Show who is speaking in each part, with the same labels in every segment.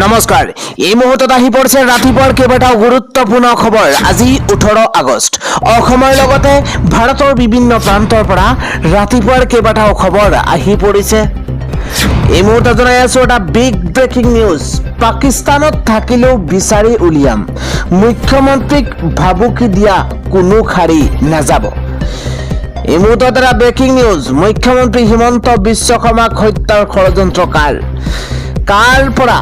Speaker 1: নমস্কাৰ এই মুহূৰ্তত আহি পৰিছে ৰাতিপুৱাৰ কেইবাটাও গুৰুত্বপূৰ্ণ খবৰ। আজি 18 আগষ্ট। অসমৰ লগতে ভাৰতৰ বিভিন্ন প্ৰান্তৰ পৰা ৰাতিপুৱাৰ কেইবাটাও খবৰ আহি পৰিছে। এই মুহূৰ্তত জনাই আছো এটা বিগ ব্ৰেকিং নিউজ। পাকিস্তানত থাকিলেও বিচাৰি উলিয়াম, মুখ্যমন্ত্ৰীক ভাবুকি দিয়া কোনো শাৰী নাযাব। এই মুহূৰ্তত এটা ব্ৰেকিং নিউজ। মুখ্যমন্ত্ৰী হিমন্ত বিশ্ব শৰ্মাক হত্যাৰ ষড়যন্ত্ৰ কাৰ পৰা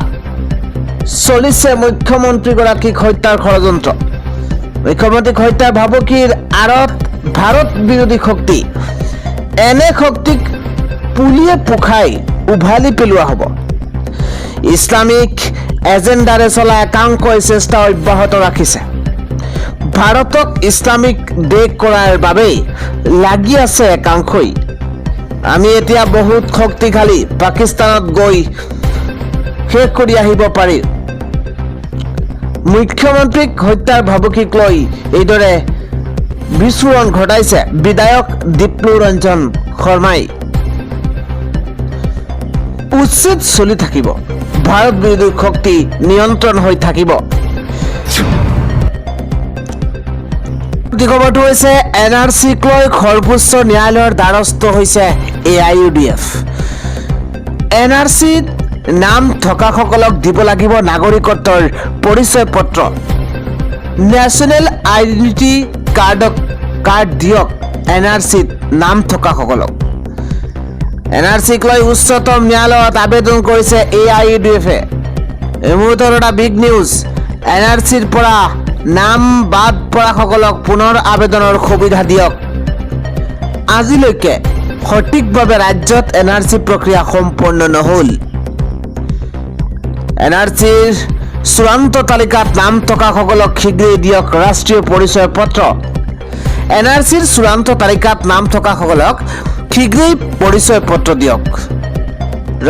Speaker 1: চলিছে মুখ্যমন্ত্ৰীগৰাকীক হত্যাৰ ষড়যন্ত্ৰ। মুখ্যমন্ত্ৰীক হত্যাৰ ভাবুকিৰ আঁৰত ভাৰত বিৰোধী শক্তি। এনে শক্তিক পুলিয়ে পোখাই উভালি পেলোৱা হ'ব। ইছলামিক এজেণ্ডাৰে চলা একাংশই চেষ্টা অব্যাহত ৰাখিছে। ভাৰতক ইছলামিক দেশ কৰাৰ বাবেই লাগি আছে একাংশই। আমি এতিয়া বহুত শক্তিশালী, পাকিস্তানত গৈ শেষ কৰি আহিব পাৰি। মুখ্যমন্ত্ৰীক হত্যাৰ ভাবুকিক লৈ এইদৰে বিস্ফোৰণ ঘটাইছে বিধায়ক দীপ্লু ৰঞ্জন শৰ্মাই। উচ্ছেদ চলি থাকিব, ভাৰত বিৰোধী শক্তি নিয়ন্ত্ৰণ হৈ থাকিব। খবৰটো হৈছে NRCক লৈ সৰ্বোচ্চ ন্যায়ালয়ৰ দ্বাৰস্থ হৈছে AIUDF। NRCত নাম থকাসকলক দিব লাগিব নাগৰিকত্বৰ পৰিচয় পত্ৰ। নেশ্যনেল আইডেণ্টিটি কাৰ্ড দিয়ক NRCত নাম থকাসকলক। NRCক লৈ উচ্চতম ন্যায়ালয়ত আবেদন কৰিছে AIUDF-এ। এই মুহূৰ্তৰ এটা বিগ নিউজ। NRCৰ পৰা নাম বাদ পৰাসকলক পুনৰ আবেদনৰ সুবিধা দিয়ক। আজিলৈকে সঠিকভাৱে ৰাজ্যত NRC প্ৰক্ৰিয়া সম্পন্ন নহ'ল। NRCৰ চূড়ান্ত তালিকাত নাম থকাসকলক শীঘ্ৰেই দিয়ক ৰাষ্ট্ৰীয় পৰিচয় পত্ৰ। NRCৰ চূড়ান্ত তালিকাত নাম থকাসকলক শীঘ্ৰেই পৰিচয় পত্ৰ দিয়ক,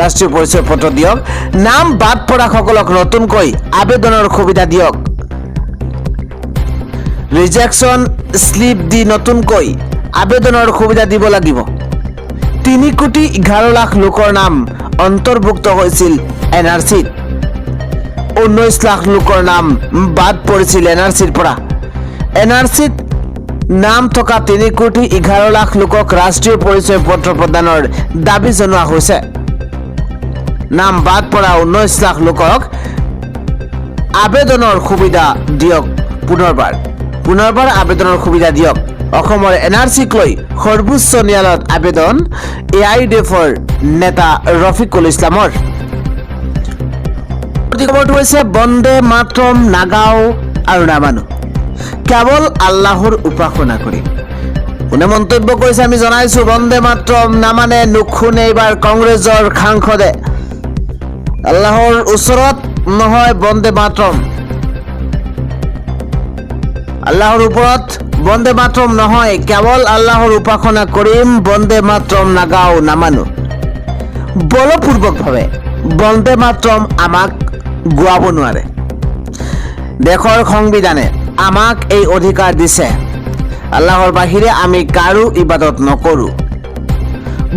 Speaker 1: ৰাষ্ট্ৰীয় পৰিচয় পত্ৰ দিয়ক। নাম বাদ পৰাসকলক নতুনকৈ আবেদনৰ সুবিধা দিয়ক। ৰিজেকশ্যন শ্লিপ দি নতুনকৈ আবেদনৰ সুবিধা দিব লাগিব। 3,11,00,000 লোকৰ নাম অন্তৰ্ভুক্ত হৈছিল NRCত। 19 লাখ লোকৰ নাম বাদ পৰিছিল NRCৰ পৰা। NRCত নাম থকা 3,11,00,000 লোকক ৰাষ্ট্ৰীয় পৰিচয় পত্ৰ প্ৰদানৰ দাবী জনোৱা হৈছে। নাম বাদ পৰা 19 লাখ লোকক আবেদনৰ সুবিধা দিয়ক। পুনৰবাৰ আবেদনৰ সুবিধা দিয়ক। অসমৰ NRCক লৈ সৰ্বোচ্চ ন্যায়ালয়ত আবেদন AIUDF-ৰ নেতা ৰফিকুল ইছলামৰ। খবৰটো হৈছে বন্দে মাতৰম নাগাও আৰু নামানো, কেৱল আল্লাহৰ উপাসনা কৰি। কোনে মন্তব্য কৰিছে আমি জনাইছো। বন্দে মাতৰম নামানে নুশুনে এইবাৰ কংগ্ৰেছৰ সাংসদে। আল্লাহৰ ওচৰত নহয় বন্দে মাতৰম, আল্লাহৰ ওপৰত বন্দে মাতৰম নহয়, কেৱল আল্লাহৰ উপাসনা কৰিম, বন্দে মাতৰম নাগাও নামানো। বলপূৰ্বকভাৱে বন্দে মাতৰম আমাক গোৱাব নোৱাৰে। দেশৰ সংবিধানে আমাক এই অধিকাৰ দিছে। আল্লাহৰ বাহিৰে আমি কাৰো ইবাদত নকৰো।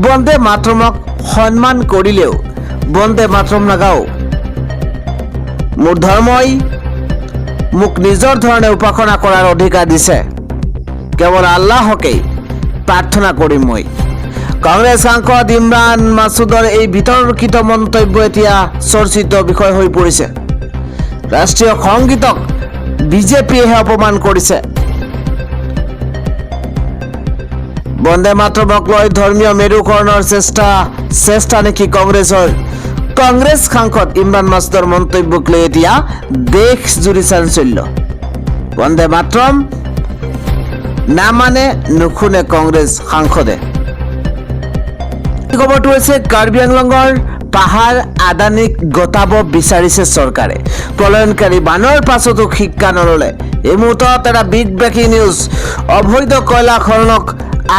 Speaker 1: বন্দে মাতৰমক সন্মান কৰিলেও বন্দে মাতৰম নাগাও। মোৰ ধৰ্মই মোক নিজৰ ধৰণে উপাসনা কৰাৰ অধিকাৰ দিছে। কেৱল আল্লাহকেই প্ৰাৰ্থনা কৰিম মই। কংগ্ৰেছ সাংসদ ইমৰান মাছুদৰ এই বিতৰ্কিত মন্তব্য এতিয়া চৰ্চিত বিষয় হৈ পৰিছে। ৰাষ্ট্ৰীয় সংগীতক বিজেপিয়েহে অপমান কৰিছে। বন্দে মাতৰমক লৈ ধৰ্মীয় মেৰুকৰণৰ চেষ্টা নেকি কংগ্ৰেছৰ? কংগ্ৰেছ সাংসদ ইমৰান মাছুদৰ মন্তব্যক লৈ এতিয়া দেশ জুৰি চাঞ্চল্য। বন্দে মাতৰম নামানে নুশুনে কংগ্ৰেছ সাংসদে। খবৰটো হৈছে কাৰ্বি আংলঙৰ পাহাৰ আদানীক গতাব বিচাৰিছে চৰকাৰে। প্ৰলয়নকাৰী বানৰ পাছতো শিক্ষা নললে। এই মুহূৰ্তত এটা বিগ ব্ৰেকিং নিউজ। অবৈধ কয়লা খননক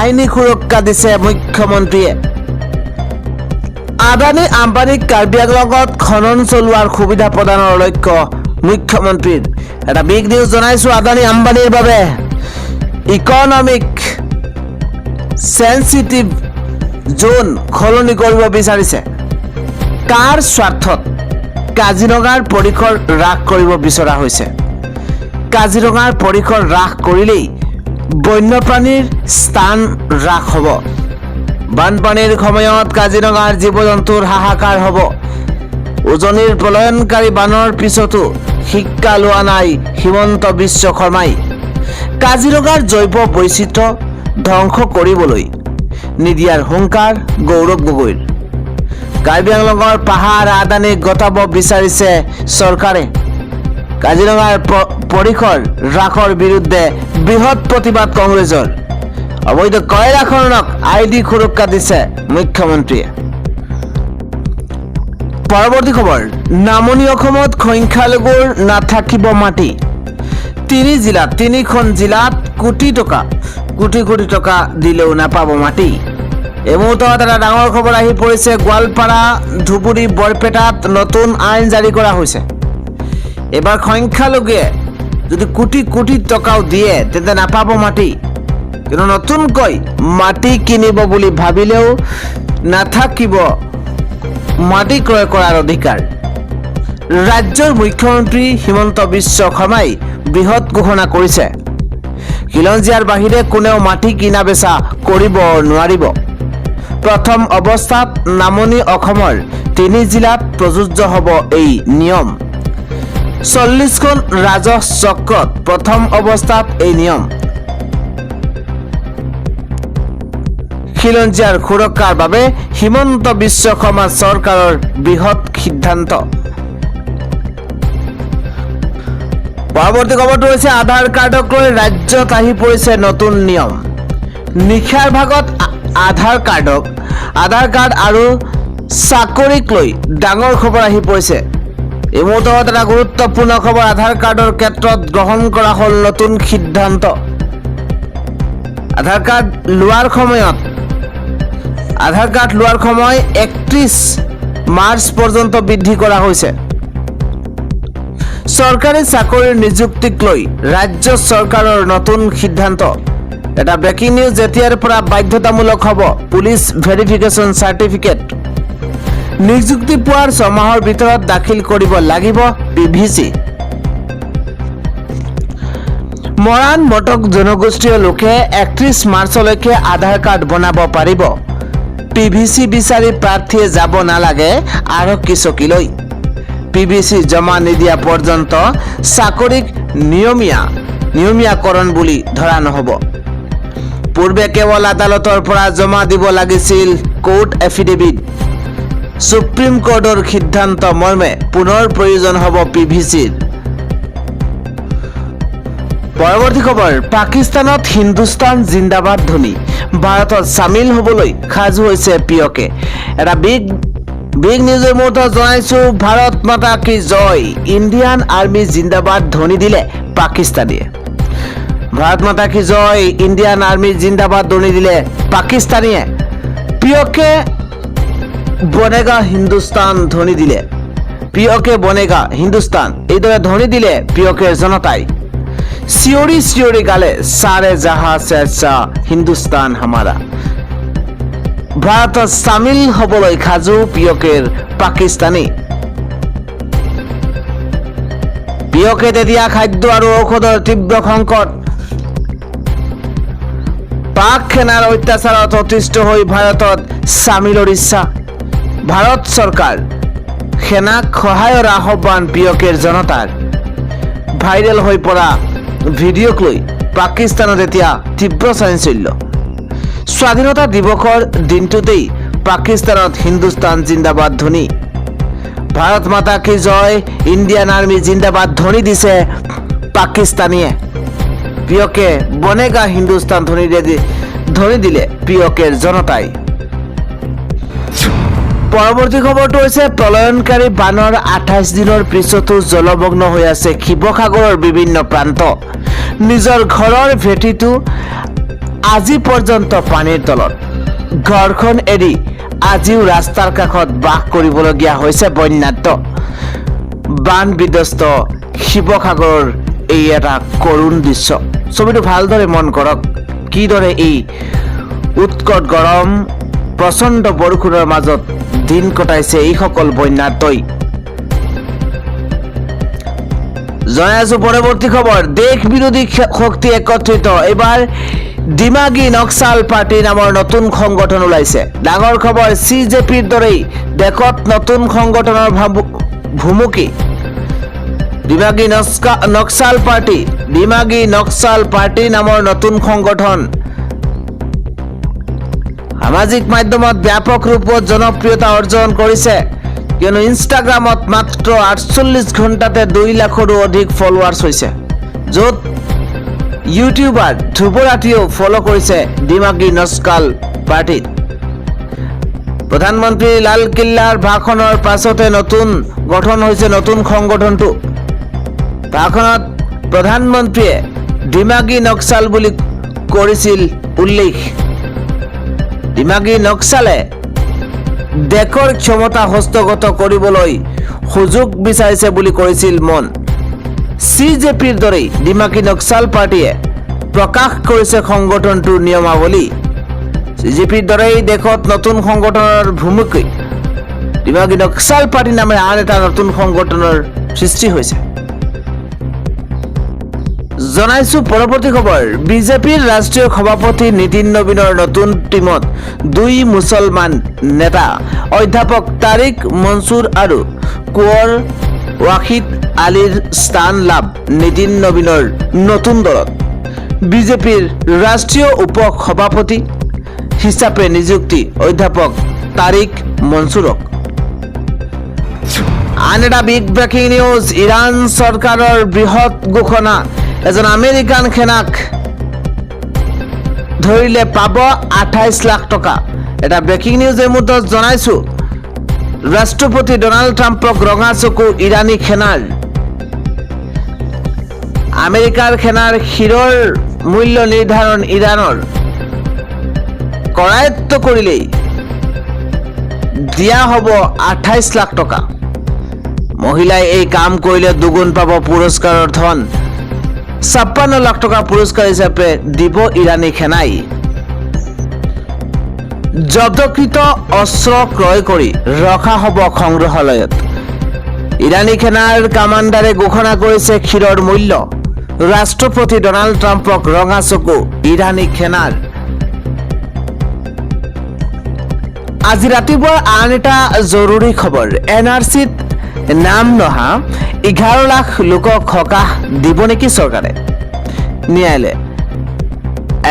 Speaker 1: আইনী সুৰক্ষা দিছে মুখ্যমন্ত্ৰীয়ে। আদানী আম্বানীক কাৰ্বি আংলঙত খনন চলোৱাৰ সুবিধা প্ৰদানৰ লক্ষ্য মুখ্যমন্ত্ৰীৰ। এটা বিগ নিউজ জনাইছো। আদানী আম্বানীৰ বাবে ইকনমিক সেন্সিটিভ জোন সলনি কৰিব বিচাৰিছে। কাৰ স্বাৰ্থত কাজিৰঙাৰ পৰিসৰ হ্ৰাস কৰিব বিচৰা হৈছে। কাজিৰঙাৰ পৰিসৰ হ্ৰাস কৰিলেই বন্যপ্ৰাণীৰ স্থান হ্ৰাস হ'ব। বানপানীৰ সময়ত কাজিৰঙাৰ জীৱ-জন্তুৰ হাহাকাৰ হ'ব। উজনিৰ প্ৰলয়নকাৰী বানৰ পিছতো শিক্ষা লোৱা নাই হিমন্ত বিশ্ব শৰ্মাই। কাজিৰঙাৰ জৈৱ বৈচিত্ৰ্য ধ্বংস কৰিবলৈ নিদিয়াৰ হুংকাৰ গৌৰৱ গগৈৰ। কাৰ্বি আংলঙৰ পাহাৰ আদানী গতাব বিচাৰিছে চৰকাৰে। কাজিৰঙাৰ পৰিসৰ হ্ৰাসৰ বিৰুদ্ধে বৃহৎ প্ৰতিবাদ কংগ্ৰেছৰ। অবৈধ কয়লা খননক আইডি সুৰক্ষা দিছে মুখ্যমন্ত্ৰীয়ে। পৰৱৰ্তী খবৰ, নামনি অসমত সংখ্যালঘুৰ নাথাকিব মাটি। 3 জিলাত 3খন জিলাত কোটি কোটি টকা দিলেও নাপাব মাটি। এই মুহূৰ্তত এটা ডাঙৰ খবৰ আহি পৰিছে। গোৱালপাৰা, ধুবুৰী, বৰপেটাত নতুন আইন জাৰি কৰা হৈছে। এবাৰ সংখ্যালঘুৱে যদি কোটি টকাও দিয়ে তেন্তে নাপাব মাটি। কিন্তু নতুনকৈ মাটি কিনিব বুলি ভাবিলেও নাথাকিব মাটি ক্ৰয় কৰাৰ অধিকাৰ। ৰাজ্যৰ মুখ্যমন্ত্ৰী হিমন্ত বিশ্ব শৰ্মাই বৃহৎ ঘোষণা কৰিছে। খিলঞ্জীয়াৰ বাহিৰে কোনেও মাটি কিনা বেচা কৰিব নোৱাৰিব। প্ৰথম অৱস্থাত নামনি অসমৰ 3 জিলাত প্ৰযোজ্য হ'ব এই নিয়ম। 40খন ৰাজহ চক্ৰত প্ৰথম অৱস্থাত এই নিয়ম। খিলঞ্জীয়াৰ সুৰক্ষাৰ বাবে হিমন্ত বিশ্ব শৰ্মা চৰকাৰৰ বৃহৎ সিদ্ধান্ত। পৰৱৰ্তী খবৰটো হৈছে আধাৰ কাৰ্ডক লৈ ৰাজ্যত আহি পৰিছে নতুন নিয়ম। নিশাৰ ভাগত আধাৰ কাৰ্ড আৰু চাকৰিক লৈ ডাঙৰ খবৰ আহি পৰিছে। এই মুহূৰ্তত এটা গুৰুত্বপূৰ্ণ খবৰ। আধাৰ কাৰ্ডৰ ক্ষেত্ৰত গ্ৰহণ কৰা হ'ল নতুন সিদ্ধান্ত। আধাৰ কাৰ্ড লোৱাৰ সময় 31 মাৰ্চ পৰ্যন্ত বৃদ্ধি কৰা হৈছে। চৰকাৰী চাকৰিৰ নিযুক্তিক লৈ ৰাজ্য চৰকাৰৰ নতুন সিদ্ধান্ত। এটা ব্ৰেকিং নিউজ। যেতিয়াৰ পৰা বাধ্যতামূলক হ'ব পুলিচ ভেৰিফিকেশ্যন চাৰ্টিফিকেট। নিযুক্তি পোৱাৰ 6 মাহৰ ভিতৰত দাখিল কৰিব লাগিব PVC। মৰাণ মটক জনগোষ্ঠীয় লোকে 31 মাৰ্চলৈকে আধাৰ কাৰ্ড বনাব পাৰিব। PVC বিচাৰি প্ৰাৰ্থীয়ে যাব নালাগে আৰক্ষী চকীলৈ। PVC জমা নিদিয়া পৰ্যন্ত চাকৰিক নিয়মীয়াকৰণ বুলি ধৰা নহ'ব। পূৰ্বে কেৱল আদালতৰ পৰা জমা দিব লাগিছিল কোৰ্ট এফিডেভিট। সুপ্ৰিম কোৰ্টৰ সিদ্ধান্ত মৰ্মে পুনৰ প্ৰয়োজন হ'ব PVCৰ। পৰৱৰ্তী খবৰ, পাকিস্তানত হিন্দুস্তান জিন্দাবাদ ধ্বনি। ভাৰতত চামিল হ'বলৈ সাজু হৈছে পিয়কে। এটা বিগ নিউজৰ মুহূৰ্তত জনাইছো, ভাৰত মাতা কি জয়, ইণ্ডিয়ান আৰ্মি জিন্দাবাদ ধ্বনি দিলে পাকিস্তানীয়ে। ভাৰত মাতা কি জয়, ইণ্ডিয়ান আৰ্মি জিন্দাবাদ ধ্বনি দিলে পাকিস্তানীয়ে। পিয়কে বনেগা হিন্দুস্তান ধ্বনি দিলে। পিয়কে বনেগা হিন্দুস্তান এইদৰে ধ্বনি দিলে পিয়কেৰ জনতাই। চিঞৰি গালে সাৰে জাহা সে আচ্ছা হিন্দুস্তান হামাৰা। ভাৰতত চামিল হ'বলৈ সাজু পিয়কেৰ পাকিস্তানী। পিয়কে তেতিয়া খাদ্য আৰু ঔষধৰ তীব্ৰ সংকট। পাক সেনাৰ অত্যাচাৰত অতিষ্ঠ হৈ ভাৰতত চামিলৰ ইচ্ছা। ভাৰত চৰকাৰ সেনাক সহায়ৰ আহ্বান পিয়কেৰ জনতাৰ। ভাইৰেল হৈ পৰা ভিডিঅ'ক লৈ পাকিস্তানত এতিয়া তীব্ৰ চাঞ্চল্য। স্বাধীনতা দিৱসৰ দিনটোতেই পাকিস্তানত হিন্দুস্তান জিন্দাবাদ ধ্বনি। ভাৰত মাতা কি জয়, ইণ্ডিয়ান আৰ্মি জিন্দাবাদ ধ্বনি দিছে পাকিস্তানীয়ে। পিয়কে বনেগা হিন্দুস্তান ধ্বনি দিলে পিয়কেৰ জনতাই। পৰৱৰ্তী খবৰটো হৈছে প্ৰলয়নকাৰী বানৰ 28 দিনৰ পিছতো জলমগ্ন হৈ আছে শিৱসাগৰৰ বিভিন্ন প্ৰান্ত। নিজৰ ঘৰৰ ভেটিটো আজি পৰ্যন্ত পানীৰ তলত। ঘৰখন এৰি আজিও ৰাস্তাৰ কাষত বাস কৰিবলগীয়া হৈছে বন্যাত। বান বিধ্বস্ত শিৱসাগৰৰ এই এটা কৰুণ দৃশ্য। ছবিটো ভালদৰে মন কৰক, কিদৰে এই উৎকট গৰম প্ৰচণ্ড বৰষুণৰ মাজত দিন কটাইছে এইসকল বন্যাতই। জনাই আছো পৰৱৰ্তী খবৰ। দেশ বিৰোধী শক্তি একত্ৰিত, এইবাৰ ডিমাগী নক্সাল পাৰ্টি নামৰ নতুন সংগঠন ওলাইছে। ডাঙৰ খবৰ, CJPৰ দৰেই দেশত নতুন সংগঠনৰ ভুমুকি। ডিমাগী নক্সাল পাৰ্টি নামৰ নতুন সংগঠন সামাজিক মাধ্যমত ব্যাপক ৰূপত জনপ্ৰিয়তা অৰ্জন কৰিছে, কিয়নো ইনষ্টাগ্ৰামত মাত্ৰ 48 ঘণ্টাতে 2 লাখৰো অধিক ফলোৱাৰ্ছ হৈছে, য'ত ইউটিউবাৰ ধ্ৰুৱৰাতিও ফলো কৰিছে ডিমাগী নক্সাল পাৰ্টিত। প্ৰধানমন্ত্ৰী লালকিল্লাৰ ভাষণৰ পাছতে নতুন গঠন হৈছে নতুন সংগঠনটো। ভাষণত প্ৰধানমন্ত্ৰীয়ে ডিমাগী নক্সাল বুলি কৰিছিল উল্লেখ। ডিমাগী নক্সালে দেশৰ ক্ষমতা হস্তগত কৰিবলৈ সুযোগ বিচাৰিছে বুলি কৰিছিল মন। CJPৰ দৰেই ডিমাগী নক্সাল পাৰ্টিয়ে প্ৰকাশ কৰিছে সংগঠনটোৰ নিয়মাৱলী। CJPৰ দৰেই দেশত নতুন সংগঠনৰ ভুমুকি। ডিমাগী নক্সাল পাৰ্টি নামে আন এটা নতুন সংগঠনৰ সৃষ্টি হৈছে। জনাইছো পৰৱৰ্তী খবৰ। বিজেপিৰ ৰাষ্ট্ৰীয় সভাপতি নীতিন নবীনৰ নতুন টিমত 2 মুছলমান নেতা অধ্যাপক তাৰিক মনছুৰ আৰু কোঁৱৰ ৱাহিদ আলীৰ স্থান লাভ। নীতিন নবীনৰ নতুন দলত বিজেপিৰ ৰাষ্ট্ৰীয় উপ সভাপতি হিচাপে নিযুক্তি অধ্যাপক তাৰিক মনছুৰক। আন এটা বিগ ব্ৰেকিং নিউজ, ইৰাণ চৰকাৰৰ বৃহৎ ঘোষণা। এজন আমেৰিকান সেনাক ধৰিলে পাব 28 লাখ টকা। এটা ব্ৰেকিং নিউজ এই মুহূৰ্তত জনাইছো। ৰাষ্ট্ৰপতি ডনাল্ড ট্ৰাম্পক ৰঙা চকু ইৰাণী সেনাৰ। আমেৰিকাৰ সেনাৰ শিৰৰ মূল্য নিৰ্ধাৰণ ইৰাণৰ কৰায়ত্ব কৰিলেই দিয়া হ'ব 28 লাখ টকা। মহিলাই এই কাম কৰিলে দুগুণ পাব পুৰস্কাৰৰ ধন। 56 লাখ টকা পুৰস্কাৰ হিচাপে দিব ইৰাণী সেনাই। জব্দকৃত অস্ত্ৰ ক্ৰয় কৰি ৰখা হ'ব সংগ্ৰহালয়ত। ইৰাণী সেনাৰ কামাণ্ডাৰে ঘোষণা কৰিছে শিৰৰ মূল্য। ৰাষ্ট্ৰপতি ডনাল্ড ট্ৰাম্পক ৰঙা চকু ইৰাণী সেনাৰ। আজি ৰাতিপুৱা আন এটা জৰুৰী খবৰ। NRCত নাম নহা 11 লাখ লোকক সকাহ দিব নেকি চৰকাৰে? ন্যায়ালয়ে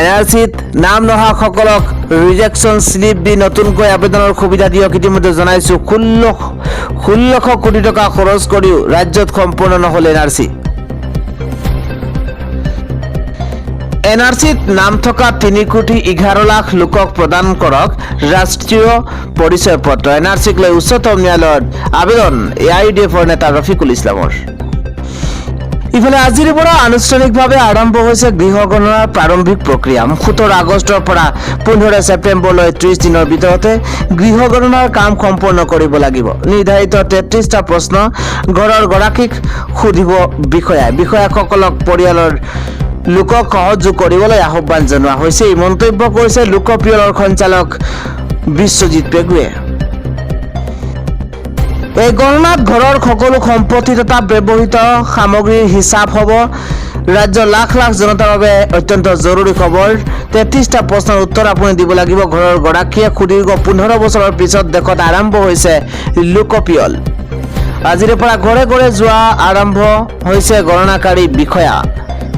Speaker 1: NRCত নাম নহা সকলক ৰিজেকশ্যন শ্লিপ দি নতুনকৈ আবেদনৰ সুবিধা দিয়ক। ইতিমধ্যে জনাইছো 1600 কোটি টকা খৰচ কৰিও ৰাজ্যত সম্পূৰ্ণ নহ'ল NRC। NRCত নাম থকা 3,11 লাখ লোকক প্ৰদান কৰক ৰাষ্ট্ৰীয় পৰিচয় পত্ৰ। NRCক লৈ উচ্চতম ন্যায়ালয়ত আবেদন AIUDFৰ নেতা ৰফিকুল ইছলামৰ। ইফালে আজিৰ পৰা আনুষ্ঠানিকভাৱে আৰম্ভ হৈছে গৃহ গণনাৰ প্ৰাৰম্ভিক প্ৰক্ৰিয়া। 17 আগষ্টৰ পৰা 15 ছেপ্টেম্বৰলৈ 30 দিনৰ ভিতৰতে গৃহ গণনাৰ কাম সম্পন্ন কৰিব লাগিব। নিৰ্ধাৰিত 33টা প্ৰশ্ন ঘৰৰ গৰাকীক সুধিব বিষয়াসকলক পৰিয়ালৰ লোকক সহযোগ কৰিবলৈ আহ্বান জনোৱা হৈছে। এই মন্তব্য কৰিছে লোকপিয়লৰ সঞ্চালক বিশ্বজিৎ পেগুৱে। এই গণনাত ঘৰৰ সকলো সম্পত্তি তথা ব্যৱহৃত সামগ্ৰীৰ হিচাপ হ'ব। ৰাজ্যৰ লাখ লাখ জনতাৰ বাবে অত্যন্ত জৰুৰী খবৰ। 33টা প্ৰশ্নৰ উত্তৰ আপুনি দিব লাগিব। ঘৰৰ গৰাকীয়ে সুদীৰ্ঘ 15 বছৰৰ পিছত দেশত আৰম্ভ হৈছে লোকপিয়ল। আজিৰ পৰা ঘৰে ঘৰে যোৱা আৰম্ভ হৈছে গণনাকাৰী বিষয়া।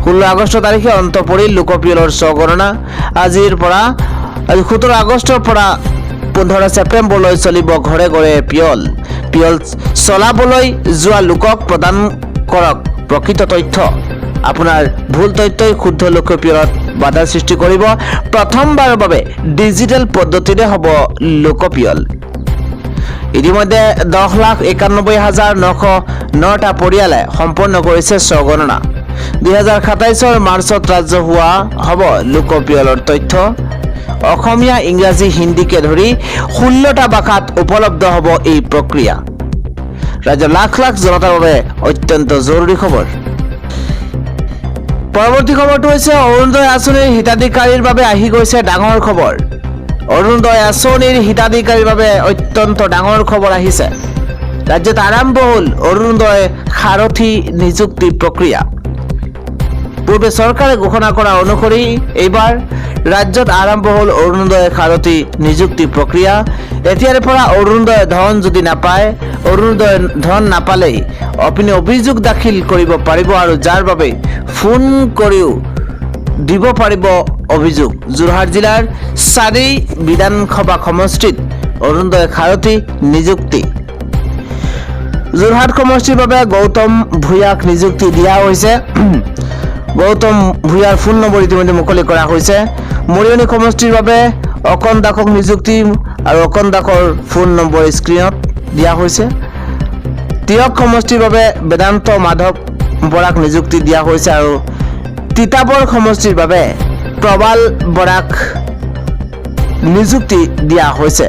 Speaker 1: 16 আগষ্ট তাৰিখে অন্ত পৰিল লোকপিয়লৰ স্বগণনা। আজি 17 আগষ্টৰ পৰা 15 ছেপ্টেম্বৰলৈ চলিব ঘৰে ঘৰে পিয়ল চলাবলৈ যোৱা লোকক প্ৰদান কৰক প্ৰকৃত তথ্য। আপোনাৰ ভুল তথ্যই শুদ্ধ লোকপিয়লত বাধা সৃষ্টি কৰিব। প্ৰথমবাৰৰ বাবে ডিজিটেল পদ্ধতিৰে হ'ব লোকপিয়ল। ইতিমধ্যে 10,91,909টা পৰিয়ালে সম্পন্ন কৰিছে স্বগণনা। 2027 মাৰ্চত ৰাজহুৱা হ'ব লোকপিয়লৰ তথ্য। অসমীয়া, ইংৰাজী, হিন্দীকে ধৰি 16টা ভাষাত উপলব্ধ হ'ব এই প্ৰক্ৰিয়া। ৰাজ্যৰ লাখ লাখ জনতাৰ বাবে অত্যন্ত জৰুৰী খবৰ। পৰৱৰ্তী খবৰটো হৈছে অৰুণোদয় আঁচনিৰ হিতাধিকাৰীৰ বাবে আহি গৈছে ডাঙৰ খবৰ। অৰুণোদয় আঁচনিৰ হিতাধিকাৰীৰ বাবে অত্যন্ত ডাঙৰ খবৰ আহিছে। ৰাজ্যত আৰম্ভ হ'ল অৰুণোদয় সাৰথী নিযুক্তি প্ৰক্ৰিয়া। পূৰ্বে চৰকাৰে ঘোষণা কৰা অনুসৰি এইবাৰ ৰাজ্যত আৰম্ভ হ'ল অৰুণোদয় সাৰথী নিযুক্তি প্ৰক্ৰিয়া। এতিয়াৰে পৰা অৰুণোদয় ধন যদি নাপায়, অৰুণোদয় ধন নাপালেই আপুনি অভিযোগ দাখিল কৰিব পাৰিব আৰু যাৰ বাবে ফোন কৰিও দিব পাৰিব অভিযোগ। যোৰহাট জিলাৰ 4 বিধানসভা সমষ্টিত অৰুণোদয় সাৰথী নিযুক্তি। যোৰহাট সমষ্টিৰ বাবে গৌতম ভূঞাক নিযুক্তি দিয়া হৈছে। গৌতম ভূঞাৰ ফোন নম্বৰ ইতিমধ্যে মুকলি কৰা হৈছে। মৰিয়নি সমষ্টিৰ বাবে অকণ দাসক নিযুক্তি আৰু অকণ দাসৰ ফোন নম্বৰ স্ক্ৰীণত দিয়া হৈছে। তিয়ক সমষ্টিৰ বাবে বেদান্ত মাধৱ বৰাক নিযুক্তি দিয়া হৈছে আৰু তিতাবৰ সমষ্টিৰ বাবে প্ৰবাল বৰাক নিযুক্তি দিয়া হৈছে।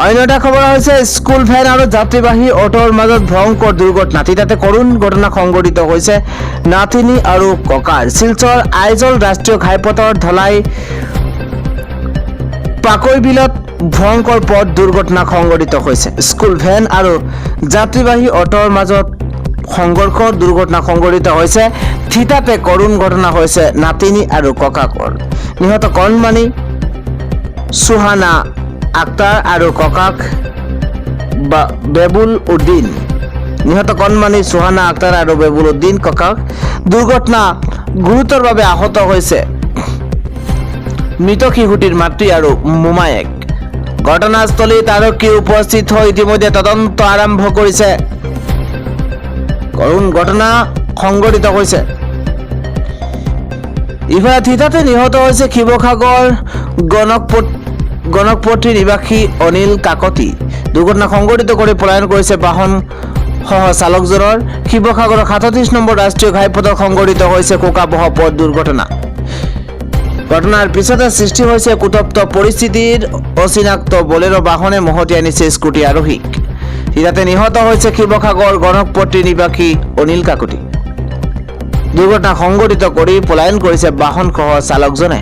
Speaker 1: অন্য এটা খবৰ হৈছে স্কুল ভেন আৰু যাত্ৰীবাহী অটোৰ মাজত ভয়ংকৰ দুৰ্ঘটনা। তিতাতে কৰুণ ঘটনা সংঘটিত হৈছে নাতিনী আৰু ককাৰ। শিলচৰ আইজল ৰাষ্ট্ৰীয় ঘাইপথৰ ধলাই পাকৈ বিলত ভয়ংকৰ পথ দুৰ্ঘটনা সংঘটিত হৈছে। স্কুল ভেন আৰু যাত্ৰীবাহী অটোৰ মাজত সংঘৰ্ষৰ দুৰ্ঘটনা সংঘটিত হৈছে। থিতাতে কৰুণ ঘটনা হৈছে নাতিনী আৰু ককাকৰ। নিহত কণমানি সুহানা আক্তাৰ আৰু ককাক বেবুল উদ্দিন। নিহত কণমানি সুহানা আক্তাৰ আৰু বেবুল উদ্দিন ককাক। দুৰ্ঘটনা গুৰুতৰভাৱে আহত হৈছে মৃত শিশুটিৰ মাতৃ আৰু মোমায়েক। ঘটনাস্থলীত আৰক্ষী উপস্থিত হৈ ইতিমধ্যে তদন্ত আৰম্ভ কৰিছে। কৰুণ ঘটনা সংঘটিত হৈছে। ইফালে থিতাতে নিহত হৈছে শিৱসাগৰ গণকপট্টি নিবাসী অনিল কাকতি। দুৰ্ঘটনা সংঘটিত কৰি পলায়ন কৰিছে বাহন সহ চালকজনৰ। শিৱসাগৰৰ 37 নম্বৰ ৰাষ্ট্ৰীয় ঘাইপথত সংঘটিত হৈছে শোকাবহ পথ দুৰ্ঘটনা। ঘটনাৰ পিছতে সৃষ্টি হৈছে কুতপ্ত পৰিস্থিতিৰ। অচিনাক্ত বলেৰো বাহনে মহতিয়াই নিছে স্কুটি আৰোহীক। ইয়াতে নিহত হৈছে শিৱসাগৰ গণকপট্টি নিবাসী অনিল কাকতি। দুৰ্ঘটনা সংঘটিত কৰি পলায়ন কৰিছে বাহন সহ চালকজনে।